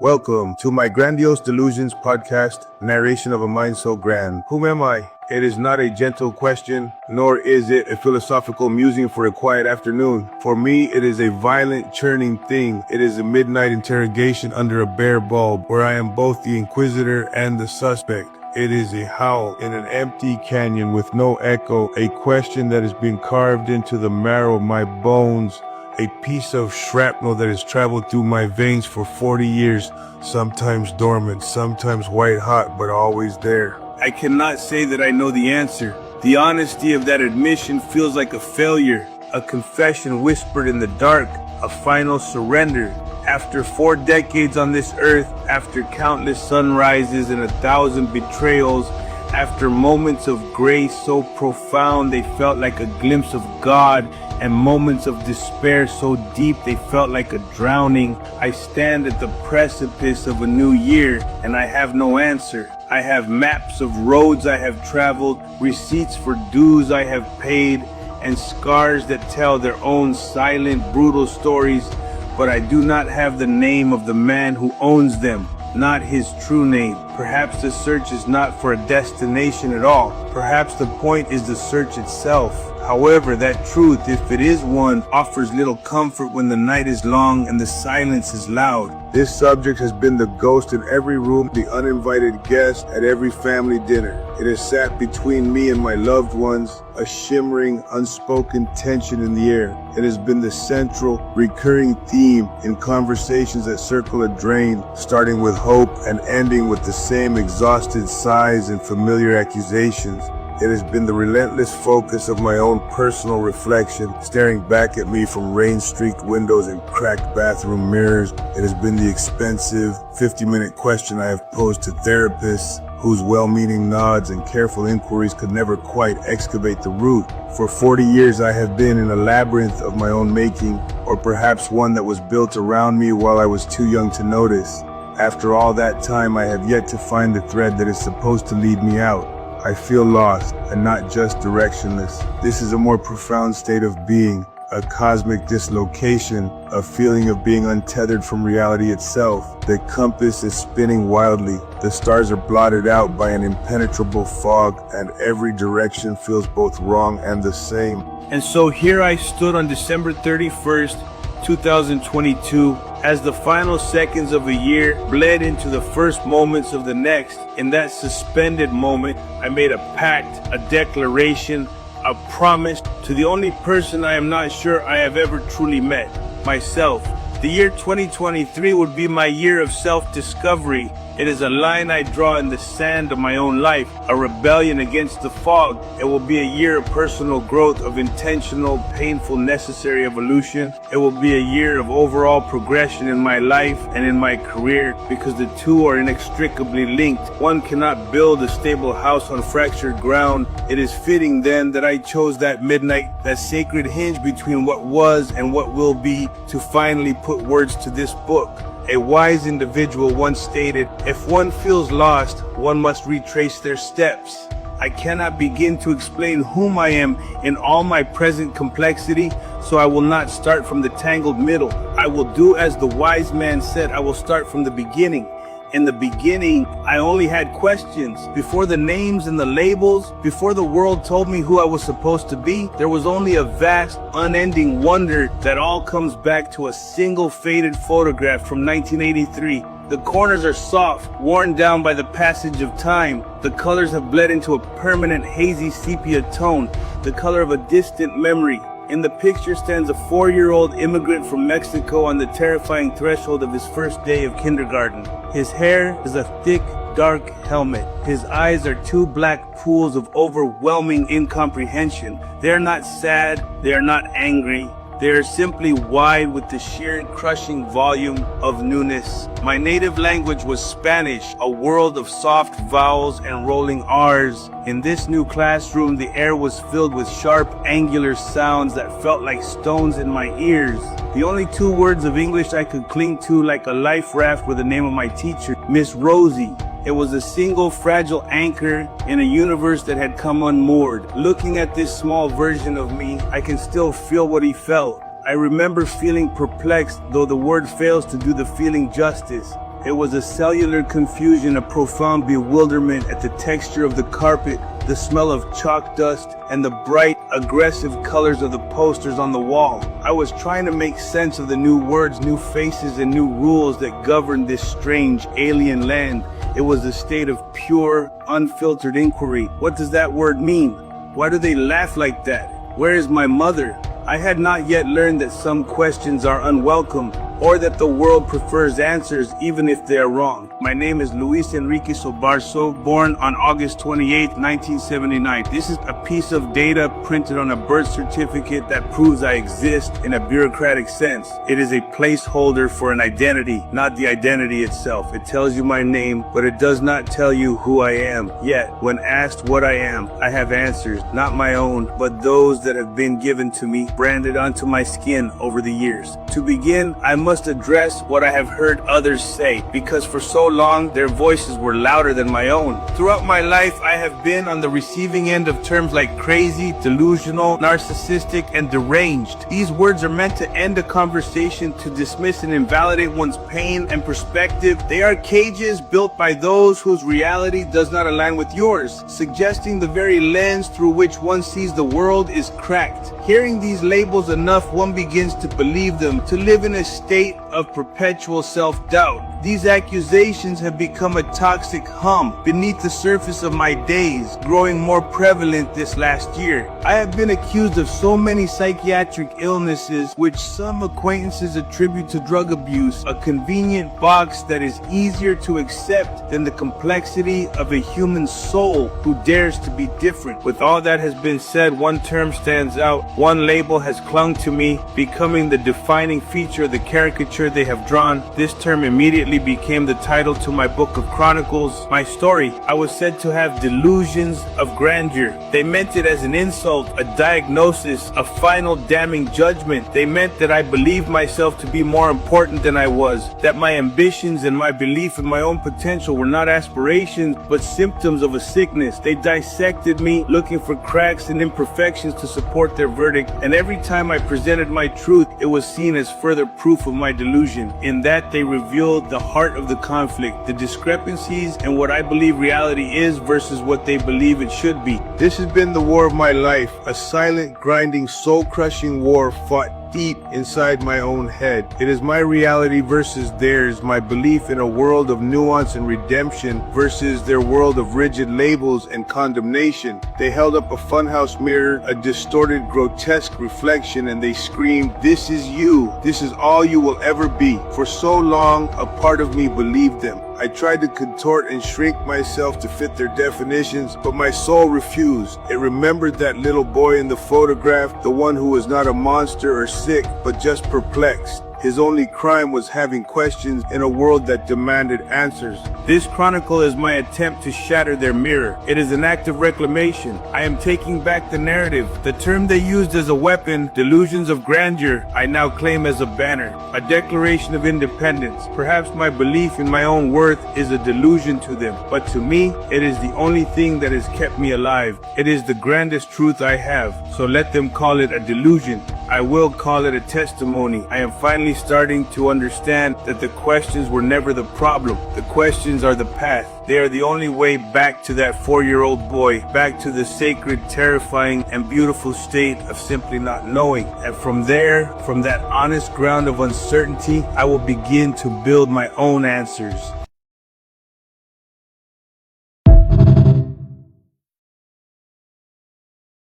Welcome to my Grandiose Delusions podcast, Narration of a Mind So Grand. Whom am I? It is not a gentle question, nor is it a philosophical musing for a quiet afternoon. For me, it is a violent, churning thing. It is a midnight interrogation under a bare bulb, where I am both the inquisitor and the suspect. It is a howl in an empty canyon with no echo, a question that has been carved into the marrow of my bones, a piece of shrapnel that has traveled through my veins for 40 years, sometimes dormant, sometimes white hot, but always there. I cannot say that I know the answer. The honesty of that admission feels like a failure, a confession whispered in the dark, a final surrender. After 4 decades on this earth, after countless sunrises and 1,000 betrayals, after moments of grace so profound they felt like a glimpse of God, and moments of despair so deep they felt like a drowning, I stand at the precipice of a new year, and I have no answer. I have maps of roads I have traveled, receipts for dues I have paid, and scars that tell their own silent, brutal stories, but I do not have the name of the man who owns them, not his true name. Perhaps the search is not for a destination at all. Perhaps the point is the search itself. However, that truth, if it is one, offers little comfort when the night is long and the silence is loud. This subject has been the ghost in every room, the uninvited guest at every family dinner. It has sat between me and my loved ones, a shimmering, unspoken tension in the air. It has been the central, recurring theme in conversations that circle a drain, starting with hope and ending with the same exhausted sighs and familiar accusations. It has been the relentless focus of my own personal reflection, staring back at me from rain-streaked windows and cracked bathroom mirrors. It has been the expensive 50-minute question I have posed to therapists, whose well-meaning nods and careful inquiries could never quite excavate the root. For 40 years I have been in a labyrinth of my own making, or perhaps one that was built around me while I was too young to notice. After all that time, I have yet to find the thread that is supposed to lead me out. I feel lost, and not just directionless. This is a more profound state of being, a cosmic dislocation, a feeling of being untethered from reality itself. The compass is spinning wildly, the stars are blotted out by an impenetrable fog, and every direction feels both wrong and the same. And so here I stood on December 31st, 2022, as the final seconds of a year bled into the first moments of the next. In that suspended moment, I made a pact, a declaration, a promise to the only person I am not sure I have ever truly met, myself. The year 2023 would be my year of self-discovery. It is a line I draw in the sand of my own life, a rebellion against the fog. It will be a year of personal growth, of intentional, painful, necessary evolution. It will be a year of overall progression in my life and in my career, because the two are inextricably linked. One cannot build a stable house on fractured ground. It is fitting then that I chose that midnight, that sacred hinge between what was and what will be, to finally put words to this book. A wise individual once stated, "If one feels lost, one must retrace their steps." I cannot begin to explain whom I am in all my present complexity, so I will not start from the tangled middle. I will do as the wise man said, I will start from the beginning. In the beginning, I only had questions. Before the names and the labels, before the world told me who I was supposed to be, there was only a vast, unending wonder that all comes back to a single faded photograph from 1983. The corners are soft, worn down by the passage of time. The colors have bled into a permanent hazy sepia tone, the color of a distant memory. In the picture stands a 4-year-old immigrant from Mexico on the terrifying threshold of his first day of kindergarten. His hair is a thick, dark helmet. His eyes are 2 black pools of overwhelming incomprehension. They are not sad, they are not angry. They are simply wide with the sheer crushing volume of newness. My native language was Spanish, a world of soft vowels and rolling R's. In this new classroom, the air was filled with sharp, angular sounds that felt like stones in my ears. The only 2 words of English I could cling to like a life raft were the name of my teacher, Miss Rosie. It was a single fragile anchor in a universe that had come unmoored. Looking at this small version of me, I can still feel what he felt. I remember feeling perplexed, though the word fails to do the feeling justice. It was a cellular confusion, a profound bewilderment at the texture of the carpet, the smell of chalk dust, and the bright, aggressive colors of the posters on the wall. I was trying to make sense of the new words, new faces, and new rules that governed this strange, alien land. It was a state of pure, unfiltered inquiry. What does that word mean? Why do they laugh like that? Where is my mother? I had not yet learned that some questions are unwelcome, or that the world prefers answers even if they are wrong. My name is Luis Enrique Sobarzo, born on August 28, 1979. This is a piece of data printed on a birth certificate that proves I exist in a bureaucratic sense. It is a placeholder for an identity, not the identity itself. It tells you my name, but it does not tell you who I am. Yet, when asked what I am, I have answers, not my own, but those that have been given to me, branded onto my skin over the years. To begin, I must address what I have heard others say, because for so long their voices were louder than my own. Throughout my life, I have been on the receiving end of terms like crazy, delusional, narcissistic, and deranged. These words are meant to end a conversation, to dismiss and invalidate one's pain and perspective. They are cages built by those whose reality does not align with yours, suggesting the very lens through which one sees the world is cracked. Hearing these labels enough, one begins to believe them, to live in a state of perpetual self-doubt. These accusations have become a toxic hum beneath the surface of my days, growing more prevalent this last year. I have been accused of so many psychiatric illnesses, which some acquaintances attribute to drug abuse, a convenient box that is easier to accept than the complexity of a human soul who dares to be different. With all that has been said, one term stands out. One label has clung to me, becoming the defining feature of the caricature they have drawn. This term immediately became the title to my book of chronicles, my story. I was said to have delusions of grandeur. They meant it as an insult, a diagnosis, a final damning judgment. They meant that I believed myself to be more important than I was, that my ambitions and my belief in my own potential were not aspirations, but symptoms of a sickness. They dissected me, looking for cracks and imperfections to support their verdict, and every time I presented my truth, it was seen as further proof of my delusion. In that, they revealed the heart of the conflict, the discrepancies in what I believe reality is versus what they believe it should be. This has been the war of my life, a silent, grinding, soul-crushing war fought deep inside my own head. It is my reality versus theirs, my belief in a world of nuance and redemption versus their world of rigid labels and condemnation. They held up a funhouse mirror, a distorted, grotesque reflection, and they screamed, "This is you. This is all you will ever be." For so long, a part of me believed them. I tried to contort and shrink myself to fit their definitions, but my soul refused. It remembered that little boy in the photograph, the one who was not a monster or sick, but just perplexed. His only crime was having questions in a world that demanded answers. This chronicle is my attempt to shatter their mirror. It is an act of reclamation. I am taking back the narrative. The term they used as a weapon, delusions of grandeur, I now claim as a banner, a declaration of independence. Perhaps my belief in my own worth is a delusion to them, but to me, it is the only thing that has kept me alive. It is the grandest truth I have, so let them call it a delusion. I will call it a testimony. I am finally starting to understand that the questions were never the problem. The questions are the path. They are the only way back to that 4-year-old boy, back to the sacred, terrifying, and beautiful state of simply not knowing. And from there, from that honest ground of uncertainty, I will begin to build my own answers.